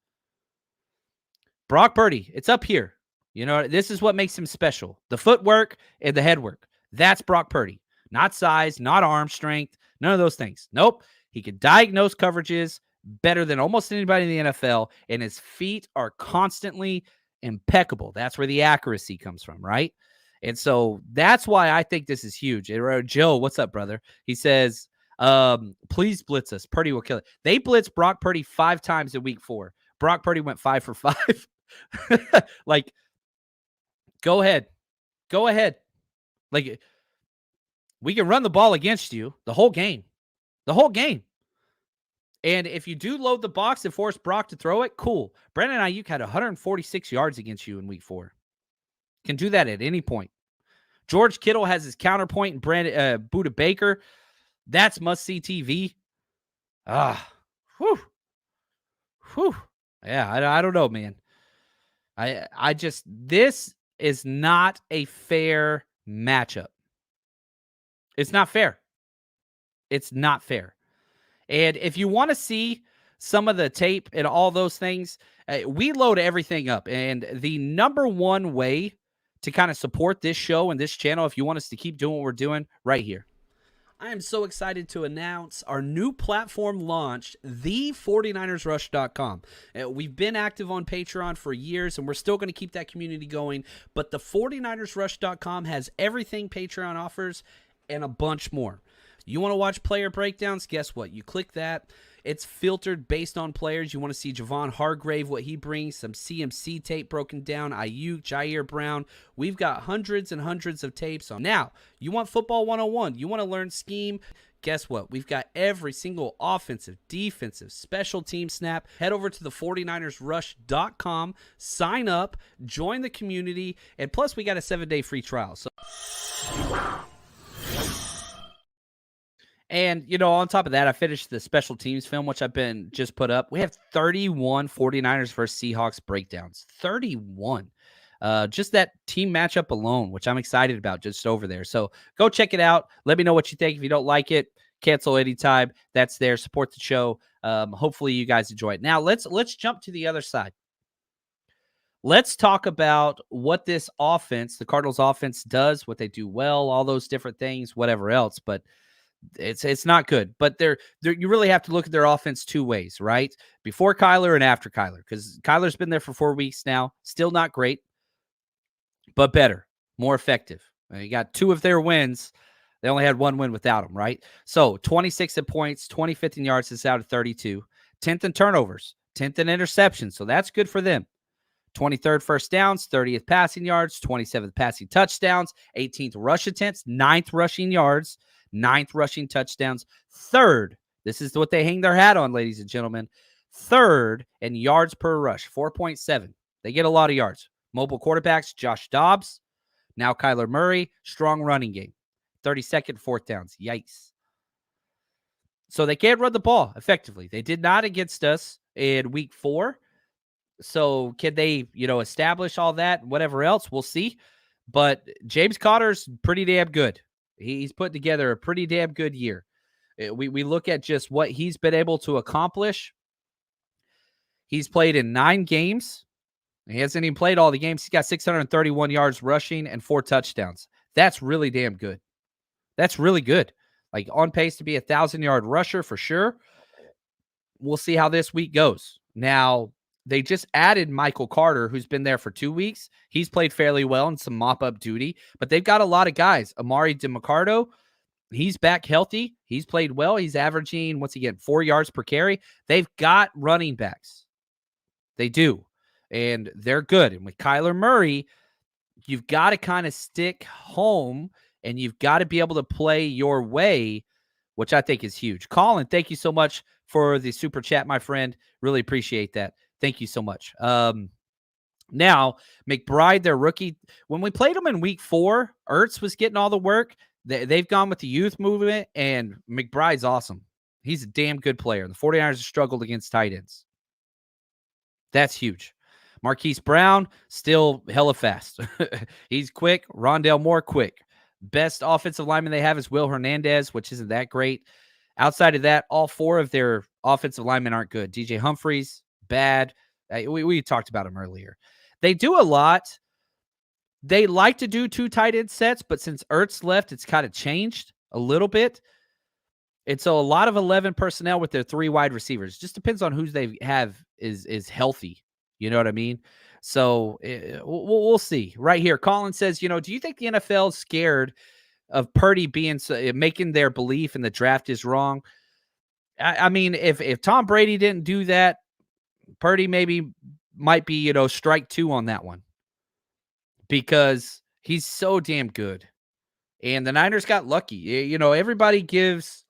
Brock Purdy, it's up here. This is what makes him special. The footwork and the head work. That's Brock Purdy. Not size, not arm strength, none of those things. Nope. He can diagnose coverages better than almost anybody in the NFL, and his feet are constantly impeccable. That's where the accuracy comes from, right? And so that's why I think this is huge. Joe, what's up, brother? He says, please blitz us. Purdy will kill it. They blitzed Brock Purdy 5 times in week 4. Brock Purdy went 5 for 5. Like, go ahead. Like, we can run the ball against you the whole game. And if you do load the box and force Brock to throw it, cool. Brandon Ayuk had 146 yards against you in week 4. Can do that at any point. George Kittle has his counterpoint in Budda Baker. That's must-see TV. Whew. Yeah, I don't know, man. This is not a fair matchup. It's not fair. And if you want to see some of the tape and all those things, we load everything up. And the number one way to kind of support this show and this channel, if you want us to keep doing what we're doing, right here. I am so excited to announce our new platform launched, the49ersrush.com. We've been active on Patreon for years, and we're still going to keep that community going, but the 49ersrush.com has everything Patreon offers and a bunch more. You want to watch player breakdowns? Guess what? You click that. It's filtered based on players. You want to see Javon Hargrave, what he brings, some CMC tape broken down, Ayuk, Jair Brown. We've got hundreds and hundreds of tapes on. Now, you want football 101. You want to learn scheme. Guess what? We've got every single offensive, defensive, special team snap. Head over to the 49ersrush.com, sign up, join the community, and plus we got a 7-day free trial. So. And, on top of that, I finished the special teams film, which I've been just put up. We have 31 49ers versus Seahawks breakdowns. 31. Just that team matchup alone, which I'm excited about, just over there. So go check it out. Let me know what you think. If you don't like it, cancel anytime. That's there. Support the show. Hopefully you guys enjoy it. Now, let's jump to the other side. Let's talk about what this offense, the Cardinals offense, does, what they do well, all those different things, whatever else. But it's not good, but you really have to look at their offense two ways, right? Before Kyler and after Kyler, because Kyler's been there for 4 weeks now. Still not great, but better, more effective. You got 2 of their wins. They only had 1 win without him, right? So 26 in points, 25th in yards is out of 32, 10th in turnovers, 10th in interceptions. So that's good for them. 23rd first downs, 30th passing yards, 27th passing touchdowns, 18th rush attempts, 9th rushing yards, 9th rushing touchdowns, 3rd. This is what they hang their hat on, ladies and gentlemen. 3rd in yards per rush, 4.7. They get a lot of yards. Mobile quarterbacks, Josh Dobbs, now Kyler Murray, strong running game. 32nd, 4th downs. Yikes. So they can't run the ball effectively. They did not against us in week 4. So can they, establish all that, whatever else? We'll see. But James Conner's pretty damn good. He's put together a pretty damn good year. We look at just what he's been able to accomplish. He's played in 9 games. He hasn't even played all the games. He's got 631 yards rushing and 4 touchdowns. That's really damn good. That's really good. Like on pace to be a 1,000-yard rusher for sure. We'll see how this week goes. Now, they just added Michael Carter, who's been there for 2 weeks. He's played fairly well in some mop-up duty, but they've got a lot of guys. Amari DeMarcado, he's back healthy. He's played well. He's averaging, 4 yards per carry. They've got running backs. They do, and they're good. And with Kyler Murray, you've got to kind of stick home, and you've got to be able to play your way, which I think is huge. Colin, thank you so much for the super chat, my friend. Really appreciate that. Thank you so much. Now, McBride, their rookie, when we played them in week 4, Ertz was getting all the work. They've gone with the youth movement, and McBride's awesome. He's a damn good player. The 49ers have struggled against tight ends. That's huge. Marquise Brown, still hella fast. He's quick. Rondale Moore, quick. Best offensive lineman they have is Will Hernandez, which isn't that great. Outside of that, all 4 of their offensive linemen aren't good. DJ Humphries, bad. We talked about him earlier. They do a lot. They like to do 2 tight end sets, but since Ertz left, it's kind of changed a little bit. And so a lot of 11 personnel with their 3 wide receivers. Just depends on who they have is healthy. You know what I mean? So we'll see. Right here, Colin says, do you think the NFL is scared of Purdy making their belief in the draft is wrong? I mean, if Tom Brady didn't do that, Purdy might be, strike 2 on that one, because he's so damn good. And the Niners got lucky. Everybody gives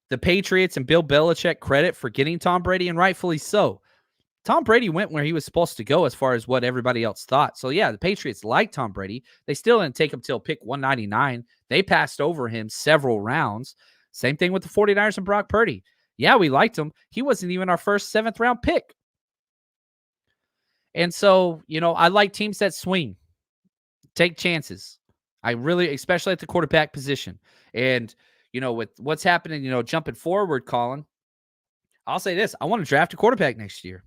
the Patriots and Bill Belichick credit for getting Tom Brady, and rightfully so. Tom Brady went where he was supposed to go as far as what everybody else thought. So, yeah, the Patriots like Tom Brady. They still didn't take him till pick 199. They passed over him several rounds. Same thing with the 49ers and Brock Purdy. Yeah, we liked him. He wasn't even our first 7th-round pick. And so, I like teams that swing, take chances. I really, especially at the quarterback position. And, with what's happening, jumping forward, Colin, I'll say this. I want to draft a quarterback next year.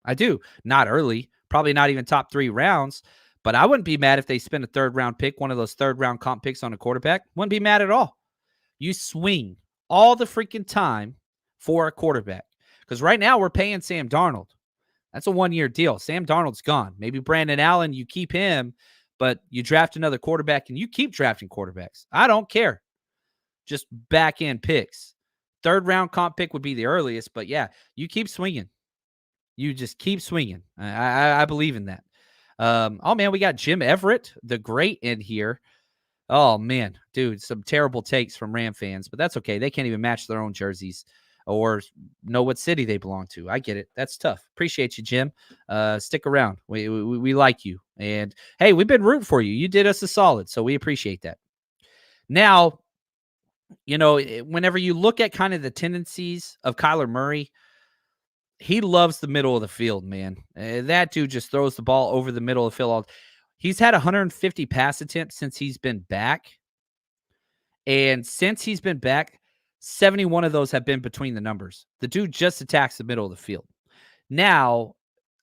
I do. Not early, probably not even top 3 rounds, but I wouldn't be mad if they spend a 3rd-round pick, one of those 3rd-round comp picks on a quarterback. Wouldn't be mad at all. You swing all the freaking time for a quarterback. Because right now we're paying Sam Darnold. That's a 1-year deal. Sam Darnold's gone. Maybe Brandon Allen, you keep him, but you draft another quarterback and you keep drafting quarterbacks. I don't care. Just back end picks. 3rd round comp pick would be the earliest, but yeah, you keep swinging. You just keep swinging. I believe in that. Oh man, we got Jim Everett, the great, in here. Oh man, dude, some terrible takes from Ram fans, but that's okay. They can't even match their own jerseys or know what city they belong to. I get it. That's tough. Appreciate you, Jim. Stick around. We like you. And hey, we've been rooting for you. You did us a solid, so we appreciate that. Now, whenever you look at kind of the tendencies of Kyler Murray, he loves the middle of the field, man. That dude just throws the ball over the middle of the field. He's had 150 pass attempts since he's been back. And since he's been back, 71 of those have been between the numbers. The dude just attacks the middle of the field. Now,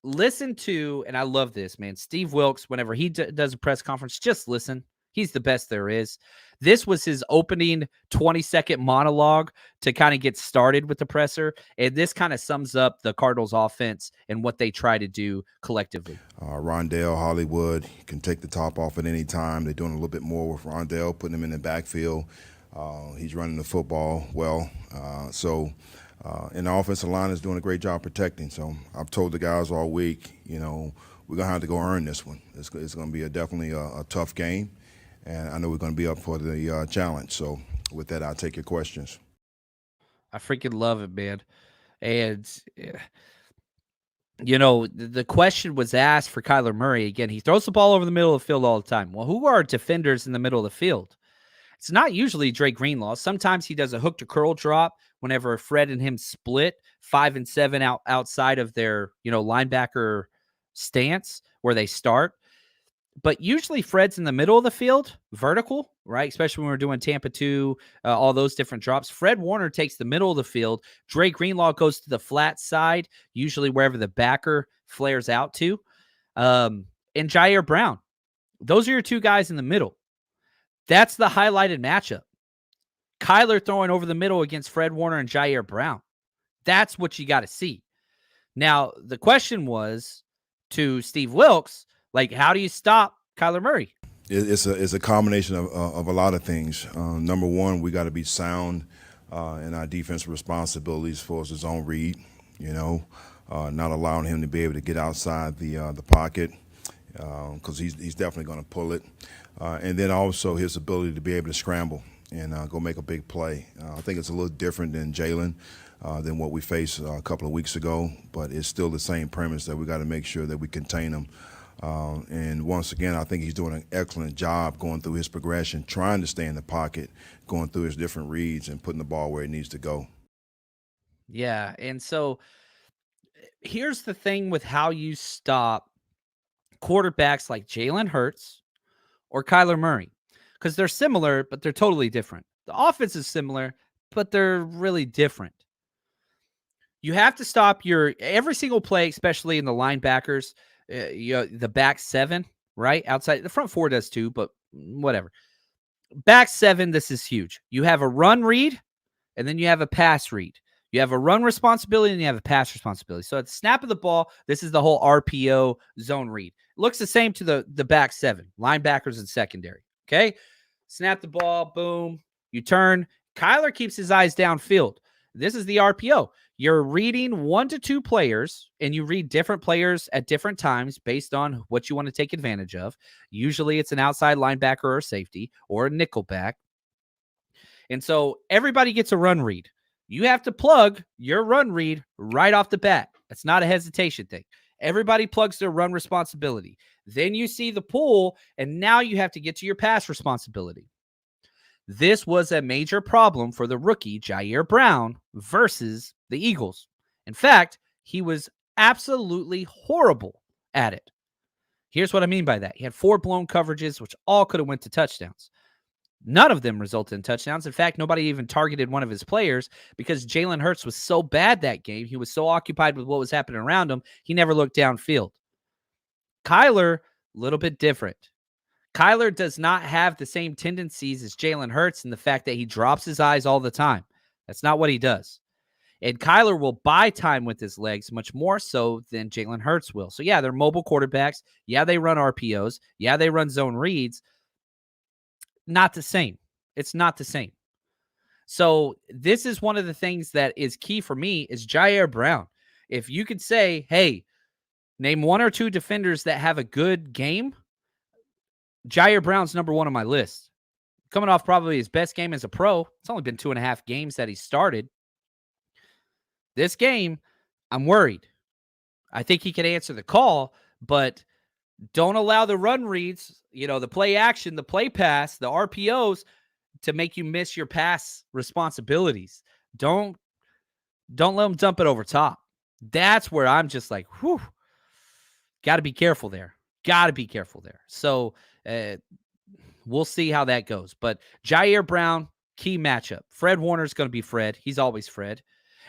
listen to, and I love this, man, Steve Wilkes, whenever he does a press conference, just listen. He's the best there is. This was his opening 20-second monologue to kind of get started with the presser, and this kind of sums up the Cardinals' offense and what they try to do collectively. Rondale Hollywood can take the top off at any time. They're doing a little bit more with Rondale, putting him in the backfield. He's running the football well. And the offensive line is doing a great job protecting. So I've told the guys all week, we're going to have to go earn this one. It's going to be definitely a tough game. And I know we're going to be up for the challenge. So with that, I'll take your questions. I freaking love it, man. And, the question was asked for Kyler Murray. Again, he throws the ball over the middle of the field all the time. Well, who are defenders in the middle of the field? It's not usually Drake Greenlaw. Sometimes he does a hook to curl drop whenever Fred and him split 5 and 7 outside of their, linebacker stance where they start. But usually Fred's in the middle of the field, vertical, right? Especially when we're doing Tampa 2, all those different drops. Fred Warner takes the middle of the field. Drake Greenlaw goes to the flat side, usually wherever the backer flares out to. And Jair Brown. Those are your two guys in the middle. That's the highlighted matchup. Kyler throwing over the middle against Fred Warner and Jair Brown. That's what you got to see. Now, the question was to Steve Wilkes, how do you stop Kyler Murray? It's a combination of a lot of things. Number one, we got to be sound in our defensive responsibilities for his zone read. Not allowing him to be able to get outside the pocket because he's definitely going to pull it. And then also his ability to be able to scramble and go make a big play. I think it's a little different than Jalen, than what we faced a couple of weeks ago, but it's still the same premise that we got to make sure that we contain him. And once again, I think he's doing an excellent job going through his progression, trying to stay in the pocket, going through his different reads and putting the ball where it needs to go. Yeah, and so here's the thing with how you stop quarterbacks like Jalen Hurts or Kyler Murray, because they're similar, but they're totally different. The offense is similar, but they're really different. You have to stop every single play, especially in the linebackers, the back seven, right? Outside, the front four does too, but whatever. Back seven, this is huge. You have a run read, and then you have a pass read. You have a run responsibility, and you have a pass responsibility. So at the snap of the ball, this is the whole RPO zone read. It looks the same to the back seven, linebackers and secondary, okay? Snap the ball, boom, you turn. Kyler keeps his eyes downfield. This is the RPO. You're reading 1 to 2 players, and you read different players at different times based on what you want to take advantage of. Usually it's an outside linebacker or safety or a nickel back. And so everybody gets a run read. You have to plug your run read right off the bat. That's not a hesitation thing. Everybody plugs their run responsibility. Then you see the pull, and now you have to get to your pass responsibility. This was a major problem for the rookie Jair Brown versus the Eagles. In fact, he was absolutely horrible at it. Here's what I mean by that. He had 4 blown coverages, which all could have went to touchdowns. None of them resulted in touchdowns. In fact, nobody even targeted one of his players because Jalen Hurts was so bad that game. He was so occupied with what was happening around him, he never looked downfield. Kyler, a little bit different. Kyler does not have the same tendencies as Jalen Hurts in the fact that he drops his eyes all the time. That's not what he does. And Kyler will buy time with his legs much more so than Jalen Hurts will. So, yeah, they're mobile quarterbacks. Yeah, they run RPOs. Yeah, they run zone reads. Not the same. It's not the same. So this is one of the things that is key for me is Jair Brown. If you could say, hey, name one or two defenders that have a good game, Jair Brown's number one on my list. Coming off probably his best game as a pro. It's only been 2.5 games that he started. This game, I'm worried. I think he can answer the call, but don't allow the run reads, the play action, the play pass, the RPOs to make you miss your pass responsibilities. Don't let them dump it over top. That's where I'm just like, whew, got to be careful there. So we'll see how that goes. But Jair Brown, key matchup. Fred Warner's going to be Fred. He's always Fred.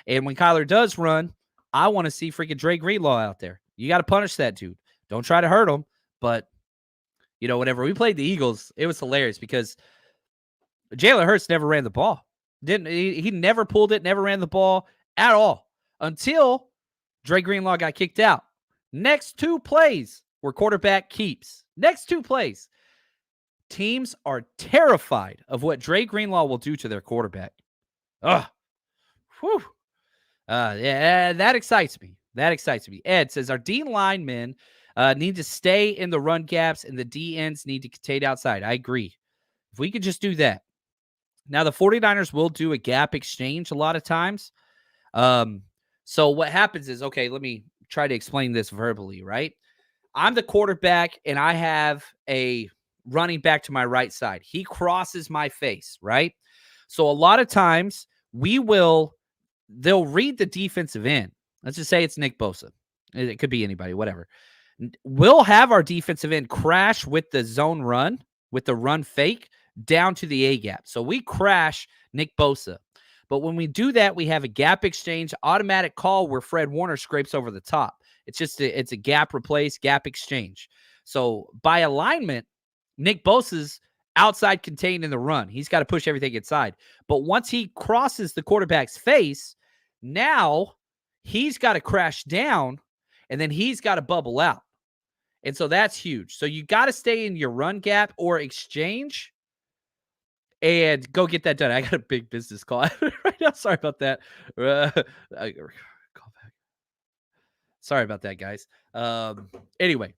And when Kyler does run, I want to see freaking Dre Greenlaw out there. You got to punish that dude. Don't try to hurt him. But, whenever we played the Eagles, it was hilarious because Jalen Hurts never ran the ball. He never pulled it, never ran the ball at all until Dre Greenlaw got kicked out. Next 2 plays were quarterback keeps. Next 2 plays. Teams are terrified of what Dre Greenlaw will do to their quarterback. Ugh. Whew. Yeah, that excites me. Ed says, our D linemen need to stay in the run gaps and the D ends need to contain outside. I agree. If we could just do that. Now, the 49ers will do a gap exchange a lot of times. So what happens is, okay, let me try to explain this verbally, right? I'm the quarterback, and I have a running back to my right side. He crosses my face, right? So a lot of times they'll read the defensive end. Let's just say it's Nick Bosa. It could be anybody, whatever. We'll have our defensive end crash with the zone run, with the run fake, down to the A gap. So we crash Nick Bosa. But when we do that, we have a gap exchange, automatic call where Fred Warner scrapes over the top. It's a gap replace, gap exchange. So by alignment, Nick Bosa's outside contained in the run. He's got to push everything inside. But once he crosses the quarterback's face, now he's got to crash down, and then he's got to bubble out. And so that's huge. So you got to stay in your run gap or exchange and go get that done. I got a big business call right now. Sorry about that. Call back. Sorry about that, guys. Anyway.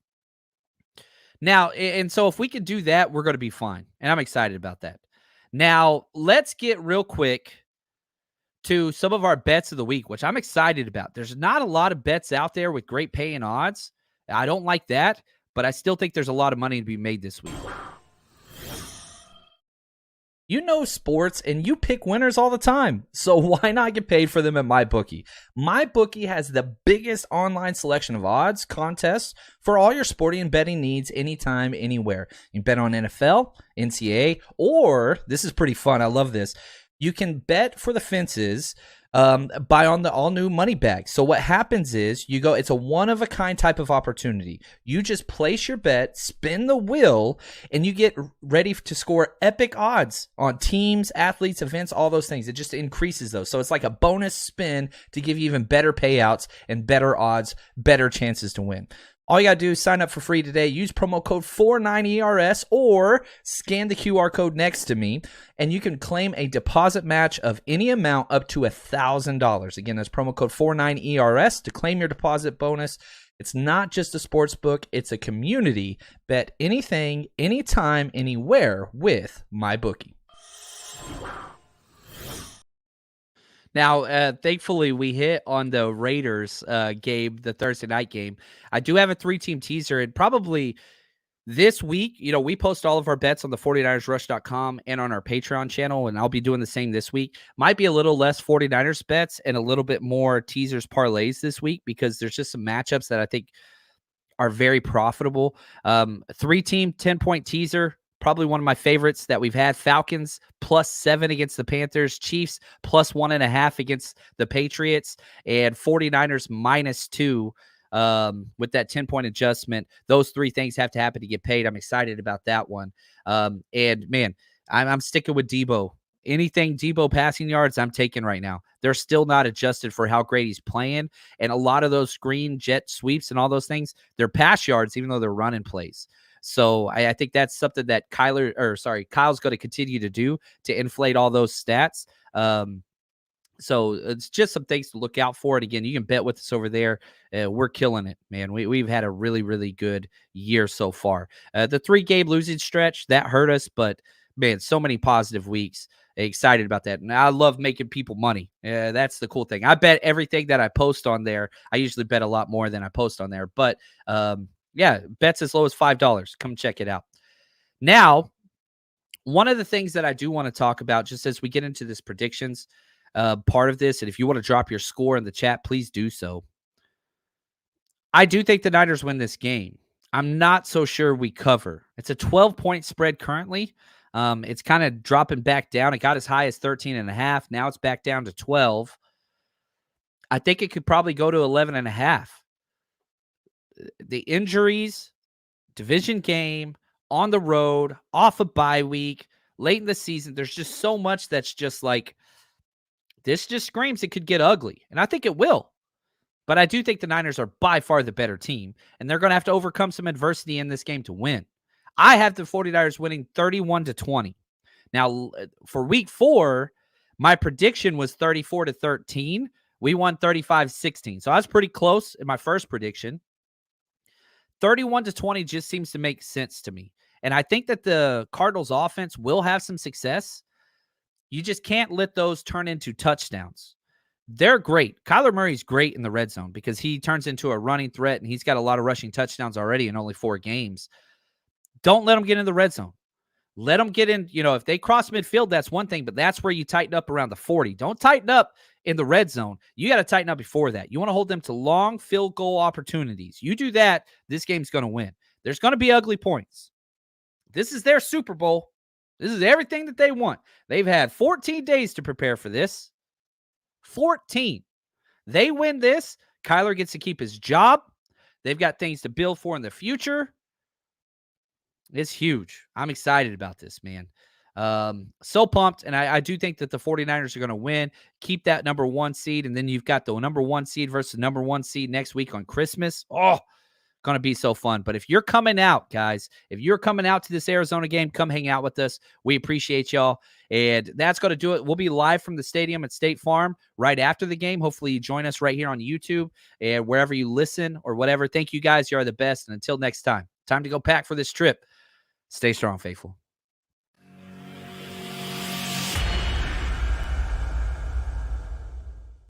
Now, and so if we could do that, we're going to be fine. And I'm excited about that. Now, let's get real quick to some of our bets of the week, which I'm excited about. There's not a lot of bets out there with great paying odds. I don't like that, but I still think there's a lot of money to be made this week. You know sports and you pick winners all the time, so why not get paid for them at MyBookie? MyBookie has the biggest online selection of odds, contests for all your sporting and betting needs anytime, anywhere. You can bet on NFL, NCAA, or, this is pretty fun, I love this, you can bet for the fences buy on the all-new money bag. So what happens is it's a one-of-a-kind type of opportunity. You just place your bet, spin the wheel, and you get ready to score epic odds on teams, athletes, events, all those things. It just increases those. So it's like a bonus spin to give you even better payouts and better odds, better chances to win. All you got to do is sign up for free today. Use promo code 49ERS or scan the QR code next to me, and you can claim a deposit match of any amount up to $1,000. Again, that's promo code 49ERS to claim your deposit bonus. It's not just a sports book. It's a community. Bet anything, anytime, anywhere with MyBookie. Now, thankfully, we hit on the Raiders game, the Thursday night game. I do have a 3-team teaser, and probably this week, we post all of our bets on the 49ersrush.com and on our Patreon channel, and I'll be doing the same this week. Might be a little less 49ers bets and a little bit more teasers parlays this week because there's just some matchups that I think are very profitable. 3-team, 10-point teaser. Probably one of my favorites that we've had. Falcons +7 against the Panthers. Chiefs +1.5 against the Patriots. And 49ers -2 with that 10-point adjustment. Those 3 things have to happen to get paid. I'm excited about that one. And man, I'm sticking with Debo. Anything Debo passing yards, I'm taking right now. They're still not adjusted for how great he's playing. And a lot of those screen jet sweeps and all those things, they're pass yards, even though they're running plays. So I think that's something that Kyle's going to continue to do to inflate all those stats. So it's just some things to look out for. And again, you can bet with us over there. We're killing it, man. We've had a really, really good year so far. The 3-game losing stretch, that hurt us, but man, so many positive weeks. Excited about that. And I love making people money. That's the cool thing. I bet everything that I post on there. I usually bet a lot more than I post on there. But yeah, bets as low as $5. Come check it out. Now, one of the things that I do want to talk about, just as we get into this predictions part of this, and if you want to drop your score in the chat, please do so. I do think the Niners win this game. I'm not so sure we cover. It's a 12-point spread currently. It's kind of dropping back down. It got as high as 13.5. Now it's back down to 12. I think it could probably go to 11.5. The injuries, division game, on the road, off a bye week, late in the season, there's just so much that's just like, this just screams it could get ugly. And I think it will. But I do think the Niners are by far the better team, and they're going to have to overcome some adversity in this game to win. I have the 49ers winning 31-20. Now, for week 4, my prediction was 34-13. We won 35-16. So I was pretty close in my first prediction. 31-20 just seems to make sense to me. And I think that the Cardinals offense will have some success. You just can't let those turn into touchdowns. They're great. Kyler Murray's great in the red zone because he turns into a running threat, and he's got a lot of rushing touchdowns already in only 4 games. Don't let them get in the red zone. Let them get in. If they cross midfield, that's one thing, but that's where you tighten up around the 40. Don't tighten up in the red zone. You got to tighten up before that. You want to hold them to long field goal opportunities. You do that, this game's going to win. There's going to be ugly points. This is their Super Bowl. This is everything that they want. They've had 14 days to prepare for this. 14. They win this. Kyler gets to keep his job. They've got things to build for in the future. It's huge. I'm excited about this, man. So pumped. And I do think that the 49ers are going to win, keep that number 1 seed. And then you've got the number 1 seed versus number 1 seed next week on Christmas. Oh, going to be so fun. But if you're coming out, guys, if you're coming out to this Arizona game, come hang out with us. We appreciate y'all. And that's going to do it. We'll be live from the stadium at State Farm right after the game. Hopefully you join us right here on YouTube and wherever you listen or whatever. Thank you guys. You are the best. And until next time to go pack for this trip. Stay strong, faithful.